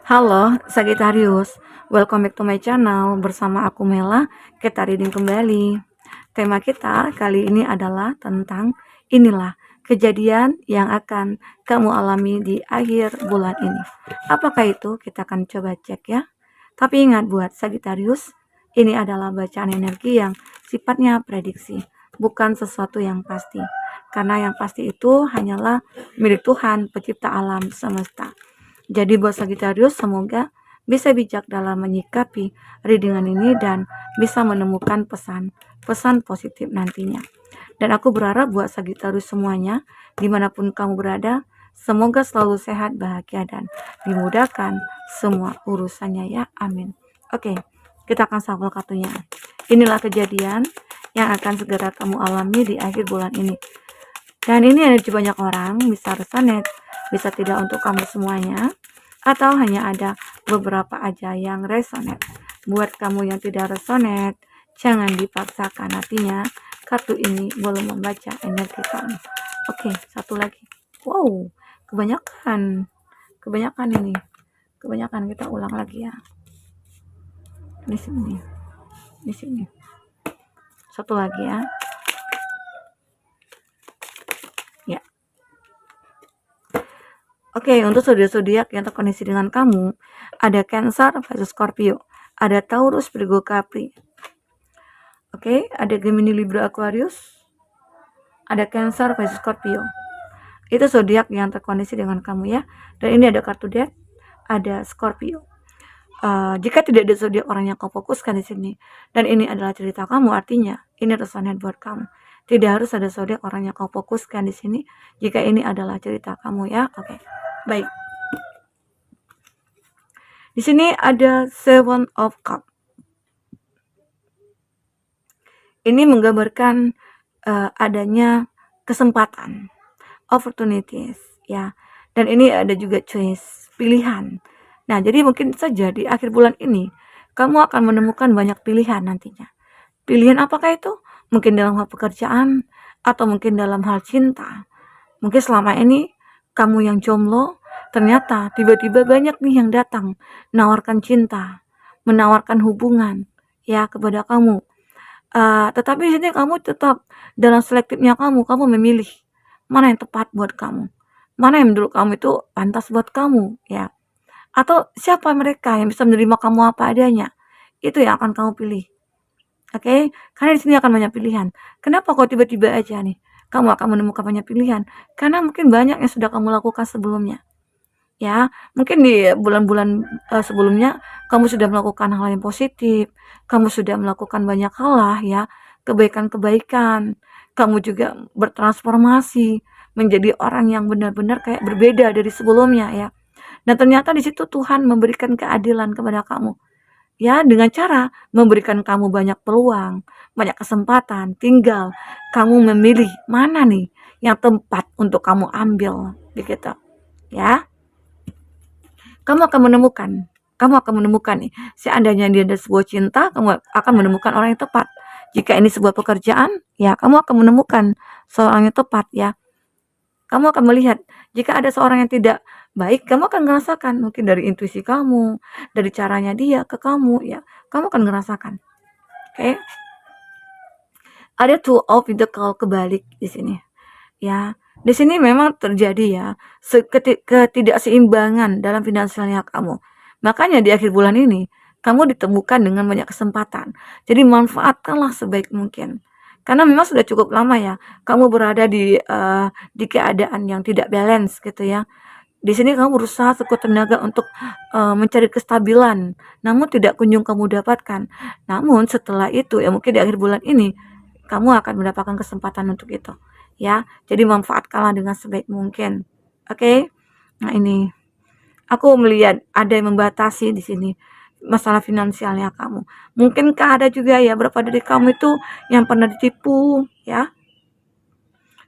Halo Sagittarius, welcome back to my channel. Bersama aku Mela, kita reading kembali. Tema kita kali ini adalah tentang inilah kejadian yang akan kamu alami di akhir bulan ini. Apakah itu? Kita akan coba cek ya. Tapi ingat buat Sagittarius, ini adalah bacaan energi yang sifatnya prediksi, bukan sesuatu yang pasti. Karena yang pasti itu hanyalah milik Tuhan, pencipta alam semesta. Jadi buat Sagittarius, semoga bisa bijak dalam menyikapi readingan ini dan bisa menemukan pesan positif nantinya. Dan aku berharap buat Sagittarius semuanya, dimanapun kamu berada, semoga selalu sehat, bahagia, dan dimudahkan semua urusannya ya. Amin. Oke, kita akan shuffle kartunya. Inilah kejadian yang akan segera kamu alami di akhir bulan ini. Dan ini energi banyak orang, bisa resonate, bisa tidak untuk kamu semuanya, atau hanya ada beberapa aja yang resonate. Buat kamu yang tidak resonate, jangan dipaksakan, artinya kartu ini belum membaca energi kamu. Oke, satu lagi. Wow, kebanyakan ini. Kebanyakan, kita ulang lagi ya. Di sini. Satu lagi ya. Ya. Oke, untuk zodiak yang terkoneksi dengan kamu, ada Cancer versus Scorpio, ada Taurus, Virgo, Capri. Oke, ada Gemini, Libra, Aquarius, ada Cancer versus Scorpio. Itu zodiak yang terkoneksi dengan kamu ya. Dan ini ada kartu Death, ada Scorpio. Jika tidak ada zodiak orang yang kau fokuskan di sini, dan ini adalah cerita kamu, artinya ini resonate buat kamu. Tidak harus ada zodiak orang yang kau fokuskan di sini jika ini adalah cerita kamu ya. Oke. Baik. Di sini ada Seven of Cup. Ini menggambarkan adanya kesempatan, opportunities ya. Dan ini ada juga choice, pilihan. Nah, jadi mungkin saja di akhir bulan ini kamu akan menemukan banyak pilihan nantinya. Pilihan apakah itu? Mungkin dalam hal pekerjaan atau mungkin dalam hal cinta. Mungkin selama ini kamu yang jomblo, ternyata tiba-tiba banyak nih yang datang menawarkan cinta, menawarkan hubungan ya kepada kamu. Tetapi di sini kamu tetap dalam selektifnya kamu memilih mana yang tepat buat kamu, mana yang menurut kamu itu pantas buat kamu ya. Atau siapa mereka yang bisa menerima kamu apa adanya, itu yang akan kamu pilih. Oke, karena di sini akan banyak pilihan. Kenapa kok tiba-tiba aja nih kamu akan menemukan banyak pilihan? Karena mungkin banyak yang sudah kamu lakukan sebelumnya. Ya, mungkin di bulan-bulan sebelumnya kamu sudah melakukan hal yang positif, kamu sudah melakukan banyak hal lah ya, kebaikan-kebaikan. Kamu juga bertransformasi menjadi orang yang benar-benar kayak berbeda dari sebelumnya ya. Dan ternyata di situ Tuhan memberikan keadilan kepada kamu. Ya, dengan cara memberikan kamu banyak peluang, banyak kesempatan, tinggal kamu memilih mana nih yang tepat untuk kamu ambil, begitu. Ya, kamu akan menemukan nih, seandainya dia ada sebuah cinta, kamu akan menemukan orang yang tepat. Jika ini sebuah pekerjaan, ya kamu akan menemukan seorang yang tepat ya. Kamu akan melihat jika ada seorang yang tidak baik, kamu akan merasakan mungkin dari intuisi kamu, dari caranya dia ke kamu ya. Kamu akan merasakan. Oke. Ada two of Pentacles kebalik di sini. Ya, di sini memang terjadi ya ketidakseimbangan dalam finansialnya kamu. Makanya di akhir bulan ini kamu ditemukan dengan banyak kesempatan. Jadi manfaatkanlah sebaik mungkin. Karena memang sudah cukup lama ya kamu berada di keadaan yang tidak balance gitu ya. Di sini kamu berusaha sekuat tenaga untuk mencari kestabilan, namun tidak kunjung kamu dapatkan. Namun setelah itu ya mungkin di akhir bulan ini kamu akan mendapatkan kesempatan untuk itu. Ya, jadi manfaatkanlah dengan sebaik mungkin. Oke? Nah, ini aku melihat ada yang membatasi di sini masalah finansialnya kamu. Mungkinkah ada juga ya berapa dari kamu itu yang pernah ditipu ya?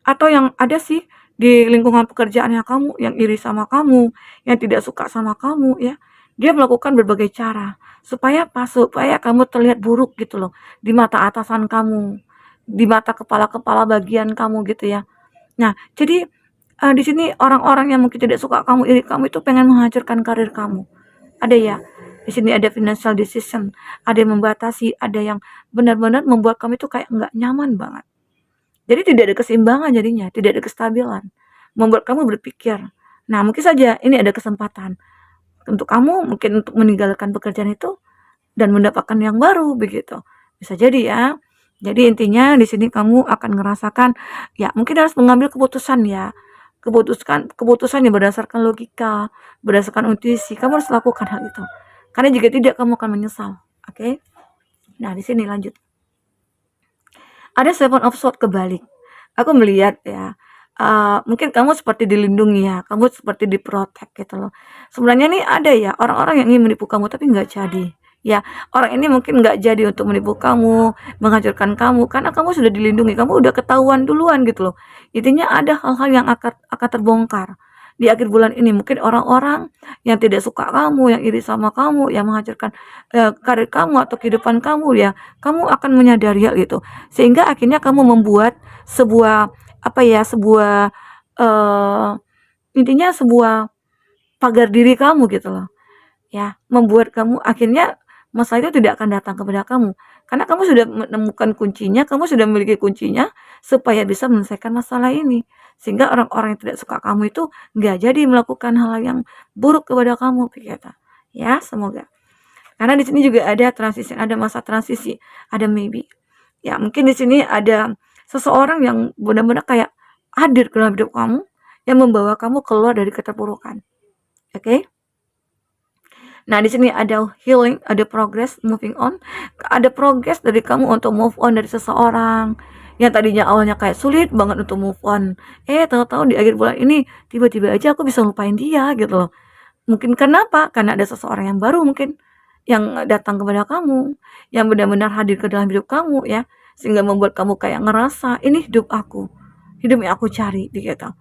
Atau yang ada sih di lingkungan pekerjaannya kamu yang iri sama kamu, yang tidak suka sama kamu ya. Dia melakukan berbagai cara supaya apa? Supaya kamu terlihat buruk gitu loh di mata atasan kamu, di mata kepala-kepala bagian kamu gitu ya. Nah, jadi di sini orang-orang yang mungkin tidak suka kamu, iri kamu itu pengen menghancurkan karir kamu. Ada ya, di sini ada financial decision, ada yang membatasi, ada yang benar-benar membuat kamu itu kayak nggak nyaman banget. Jadi tidak ada keseimbangan jadinya, tidak ada kestabilan, membuat kamu berpikir. Nah, mungkin saja ini ada kesempatan untuk kamu mungkin untuk meninggalkan pekerjaan itu dan mendapatkan yang baru begitu. Bisa jadi ya. Jadi intinya di sini kamu akan ngerasakan ya mungkin harus mengambil keputusan ya. Keputusan yang berdasarkan logika, berdasarkan intuisi. Kamu harus lakukan hal itu. Karena jika tidak kamu akan menyesal. Oke? Nah, di sini lanjut. Ada Seven of Swords kebalik. Aku melihat ya, mungkin kamu seperti dilindungi ya, kamu seperti diprotek gitu loh. Sebenarnya nih ada ya orang-orang yang ingin menipu kamu tapi nggak jadi. Ya, orang ini mungkin nggak jadi untuk menipu kamu, menghancurkan kamu karena kamu sudah dilindungi, kamu udah ketahuan duluan gitu loh. Intinya ada hal-hal yang akan terbongkar di akhir bulan ini. Mungkin orang-orang yang tidak suka kamu, yang iri sama kamu, yang menghancurkan karir kamu atau kehidupan kamu ya, kamu akan menyadari hal itu. Sehingga akhirnya kamu membuat sebuah apa ya, sebuah eh, intinya sebuah pagar diri kamu gitu loh. Ya, membuat kamu akhirnya masalah itu tidak akan datang kepada kamu. Karena kamu sudah menemukan kuncinya, kamu sudah memiliki kuncinya supaya bisa menyelesaikan masalah ini. Sehingga orang-orang yang tidak suka kamu itu nggak jadi melakukan hal yang buruk kepada kamu, begitu. Ya, semoga. Karena di sini juga ada transisi, ada masa transisi, ada maybe. Ya, mungkin di sini ada seseorang yang benar-benar kayak hadir ke dalam hidup kamu yang membawa kamu keluar dari keterpurukan. Oke? Okay? Nah, di sini ada healing, ada progress, moving on. Ada progress dari kamu untuk move on dari seseorang yang tadinya awalnya kayak sulit banget untuk move on. Tahu-tahu di akhir bulan ini tiba-tiba aja aku bisa lupain dia gitu loh. Mungkin kenapa? Karena ada seseorang yang baru mungkin yang datang kepada kamu, yang benar-benar hadir ke dalam hidup kamu ya, sehingga membuat kamu kayak ngerasa ini hidup yang aku cari gitu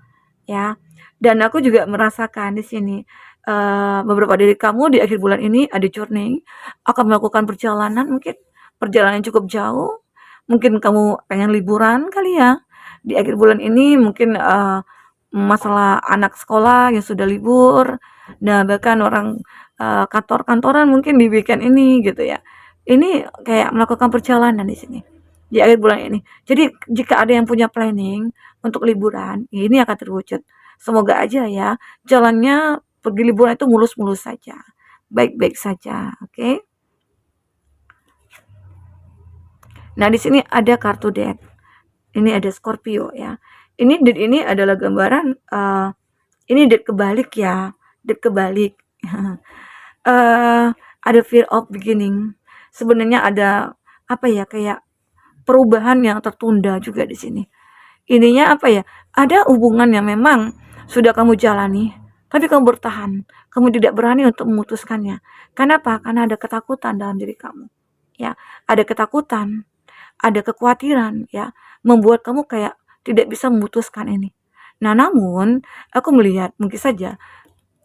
ya. Dan aku juga merasakan di sini beberapa dari kamu di akhir bulan ini ada journey, akan melakukan perjalanan mungkin perjalanan yang cukup jauh. Mungkin kamu pengen liburan kali ya di akhir bulan ini, mungkin masalah anak sekolah yang sudah libur. Nah, bahkan orang kantor-kantoran mungkin di weekend ini gitu ya. Ini kayak melakukan perjalanan di sini di akhir bulan ini. Jadi jika ada yang punya planning untuk liburan, ini akan terwujud. Semoga aja ya jalannya pergi liburan itu mulus-mulus saja, baik-baik saja, oke? Nah, di sini ada kartu death. Ini ada Scorpio ya. Ini death ini adalah gambaran ini death kebalik ya, death kebalik. Ada fear of beginning. Sebenarnya ada apa ya, kayak perubahan yang tertunda juga di sini. Ininya apa ya? Ada hubungan yang memang sudah kamu jalani, tapi kamu bertahan. Kamu tidak berani untuk memutuskannya. Kenapa? Karena ada ketakutan dalam diri kamu. Ya, ada ketakutan, ada kekhawatiran ya, membuat kamu kayak tidak bisa memutuskan ini. Nah, namun aku melihat mungkin saja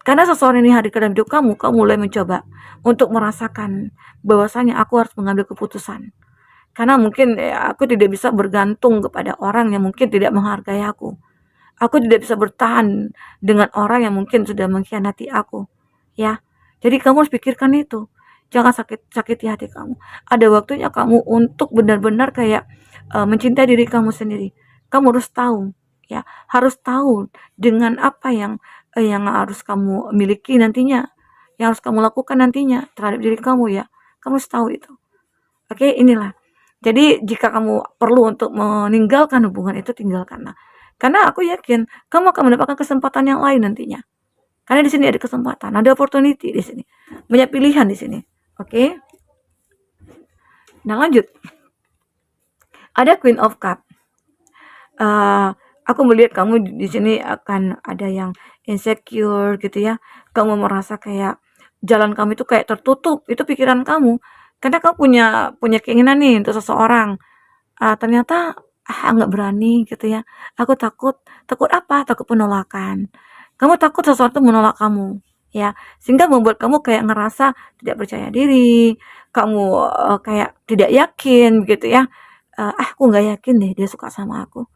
karena seseorang ini hadir ke dalam hidup kamu, kamu mulai mencoba untuk merasakan bahwasanya aku harus mengambil keputusan. Karena mungkin ya, aku tidak bisa bergantung kepada orang yang mungkin tidak menghargai aku. Aku tidak bisa bertahan dengan orang yang mungkin sudah mengkhianati aku. Ya. Jadi kamu harus pikirkan itu. Jangan sakiti hati kamu. Ada waktunya kamu untuk benar-benar kayak mencintai diri kamu sendiri. Kamu harus tahu, ya, harus tahu dengan apa yang harus kamu miliki nantinya, yang harus kamu lakukan nantinya terhadap diri kamu ya. Kamu harus tahu itu. Oke, inilah. Jadi jika kamu perlu untuk meninggalkan hubungan itu, tinggalkanlah. Karena aku yakin kamu akan mendapatkan kesempatan yang lain nantinya. Karena di sini ada kesempatan, ada opportunity di sini. Banyak pilihan di sini. Oke. Nah, lanjut. Ada Queen of Cup. Aku melihat kamu di sini akan ada yang insecure gitu ya. Kamu merasa kayak jalan kamu itu kayak tertutup. Itu pikiran kamu. Karena kamu punya keinginan nih untuk seseorang. Ternyata nggak berani gitu ya. Aku takut apa? Takut penolakan. Kamu takut sesuatu menolak kamu, ya. Sehingga membuat kamu kayak ngerasa tidak percaya diri, kamu kayak tidak yakin gitu ya. Aku nggak yakin deh dia suka sama aku.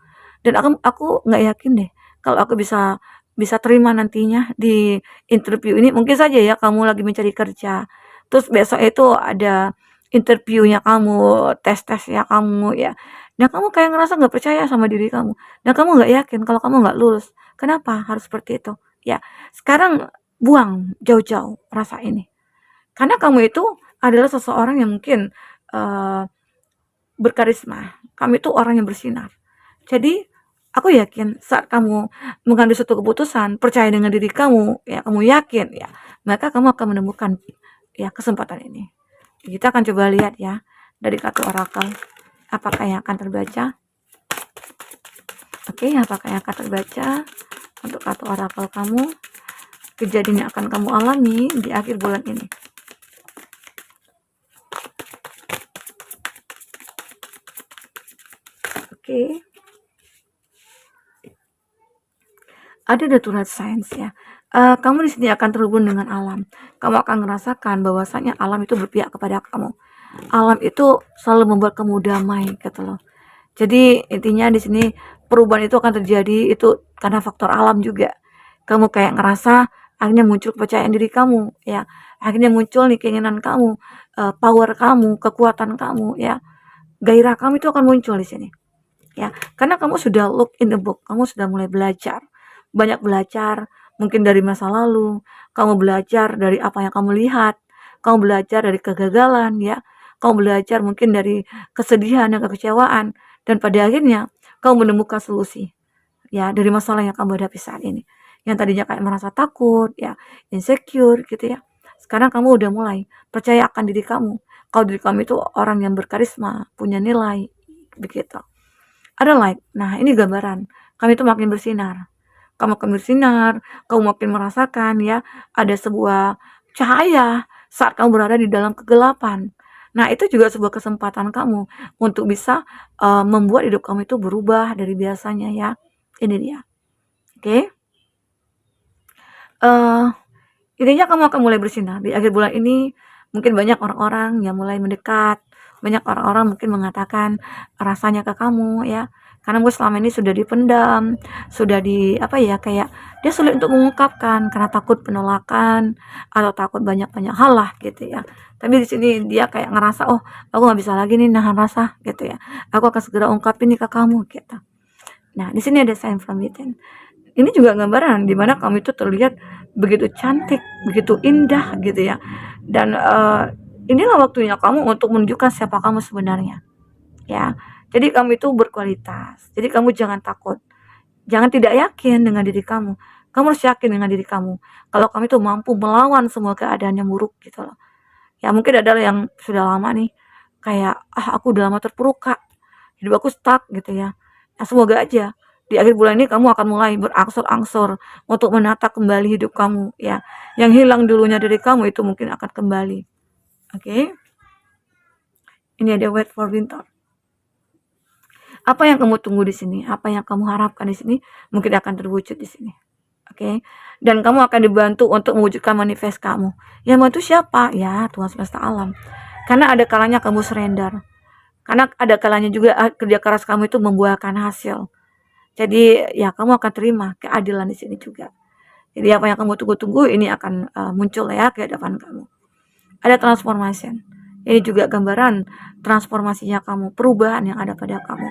Dan aku nggak yakin deh kalau aku bisa bisa terima nantinya di interview ini. Mungkin saja ya kamu lagi mencari kerja, terus besok itu ada interviewnya kamu, tes-tesnya kamu ya, dan kamu kayak ngerasa nggak percaya sama diri kamu, dan kamu nggak yakin kalau kamu nggak lulus. Kenapa harus seperti itu? Ya, sekarang buang jauh-jauh rasa ini. Karena kamu itu adalah seseorang yang mungkin, eee, berkarisma, kamu itu orang yang bersinar. Jadi, aku yakin saat kamu mengambil suatu keputusan, percaya dengan diri kamu, ya kamu yakin ya, maka kamu akan menemukan ya kesempatan ini. Kita akan coba lihat ya dari kartu orakel apakah yang akan terbaca. Oke, apakah yang akan terbaca untuk kartu orakel kamu, kejadian yang akan kamu alami di akhir bulan ini. Oke. Ada natural science ya. Kamu di sini akan terhubung dengan alam. Kamu akan merasakan bahwasanya alam itu berpihak kepada kamu. Alam itu selalu membuat kamu damai gitu loh. Jadi intinya di sini perubahan itu akan terjadi itu karena faktor alam juga. Kamu kayak ngerasa akhirnya muncul kepercayaan diri kamu ya. Akhirnya muncul nih keinginan kamu, power kamu, kekuatan kamu ya. Gairah kamu itu akan muncul di sini. Ya, karena kamu sudah look in the book, kamu sudah mulai belajar. Banyak belajar mungkin dari masa lalu, kamu belajar dari apa yang kamu lihat, kamu belajar dari kegagalan ya, kamu belajar mungkin dari kesedihan dan kekecewaan, dan pada akhirnya kamu menemukan solusi ya dari masalah yang kamu hadapi saat ini. Yang tadinya kayak merasa takut ya, insecure gitu ya. Sekarang kamu udah mulai percaya akan diri kamu. Kalau diri kamu itu orang yang berkarisma, punya nilai begitu. Ada light. Nah, ini gambaran. Kamu itu makin bersinar. Kamu makin bersinar, kamu makin merasakan ya, ada sebuah cahaya saat kamu berada di dalam kegelapan. Nah, itu juga sebuah kesempatan kamu untuk bisa membuat hidup kamu itu berubah dari biasanya ya. Ini dia. Oke. Intinya kamu akan mulai bersinar. Di akhir bulan ini mungkin banyak orang-orang yang mulai mendekat, banyak orang-orang mungkin mengatakan rasanya ke kamu ya. Karena gue selama ini sudah dipendam, sudah kayak dia sulit untuk mengungkapkan karena takut penolakan atau takut banyak-banyak hal lah gitu ya. Tapi di sini dia kayak ngerasa, oh aku nggak bisa lagi nih nahan rasa gitu ya. Aku akan segera ungkapin nih ke kamu gitu. Nah, di sini ada sign from within. Ini juga gambaran di mana kamu itu terlihat begitu cantik, begitu indah gitu ya. Dan inilah waktunya kamu untuk menunjukkan siapa kamu sebenarnya. Ya. Jadi kamu itu berkualitas. Jadi kamu jangan takut. Jangan tidak yakin dengan diri kamu. Kamu harus yakin dengan diri kamu. Kalau kamu itu mampu melawan semua keadaan yang buruk gitu loh. Ya mungkin ada yang sudah lama nih kayak aku udah lama terpuruk Kak. Hidup aku stuck gitu ya. Nah, semoga aja di akhir bulan ini kamu akan mulai berangsur-angsur untuk menata kembali hidup kamu ya. Yang hilang dulunya dari kamu itu mungkin akan kembali. Oke. Ini ada wait for winter. Apa yang kamu tunggu di sini? Apa yang kamu harapkan di sini mungkin akan terwujud di sini. Oke. Dan kamu akan dibantu untuk mewujudkan manifest kamu. Yang bantu siapa? Ya, Tuhan semesta alam. Karena ada kalanya kamu surrender. Karena ada kalanya juga kerja keras kamu itu membuahkan hasil. Jadi ya kamu akan terima keadilan di sini juga. Jadi apa yang kamu tunggu-tunggu ini akan muncul ya ke hadapan kamu. Ada transformation. Ini juga gambaran transformasinya kamu, perubahan yang ada pada kamu.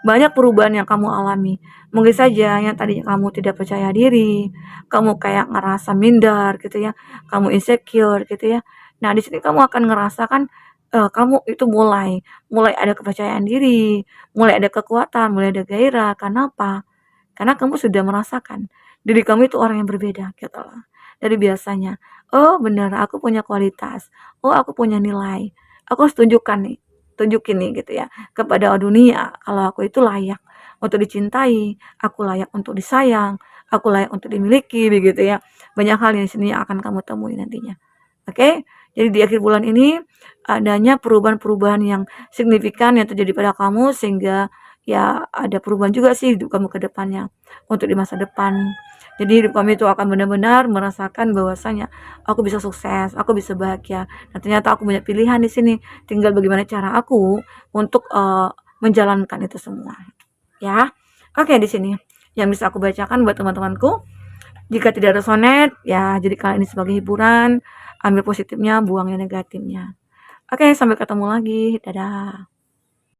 Banyak perubahan yang kamu alami. Mungkin saja yang tadinya kamu tidak percaya diri, kamu kayak ngerasa minder gitu ya, kamu insecure gitu ya. Nah, di sini kamu akan ngerasakan kamu itu mulai ada kepercayaan diri, mulai ada kekuatan, mulai ada gairah. Kenapa? Karena kamu sudah merasakan diri kamu itu orang yang berbeda gitu loh. Dari biasanya, oh benar aku punya kualitas, oh aku punya nilai, aku harus tunjukin nih gitu ya kepada dunia kalau aku itu layak untuk dicintai, aku layak untuk disayang, aku layak untuk dimiliki begitu ya. Banyak hal yang di sini akan kamu temui nantinya. Oke? Jadi di akhir bulan ini adanya perubahan-perubahan yang signifikan yang terjadi pada kamu sehingga ya ada perubahan juga sih hidup kamu ke depannya untuk di masa depan. Jadi hidup kamu itu akan benar-benar merasakan bahwasanya aku bisa sukses, aku bisa bahagia. Dan ternyata aku punya pilihan di sini. Tinggal bagaimana cara aku untuk menjalankan itu semua. Ya. Oke, di sini yang bisa aku bacakan buat teman-temanku. Jika tidak resonate, ya jadikan ini sebagai hiburan, ambil positifnya, buang yang negatifnya. Oke, sampai ketemu lagi. Dadah.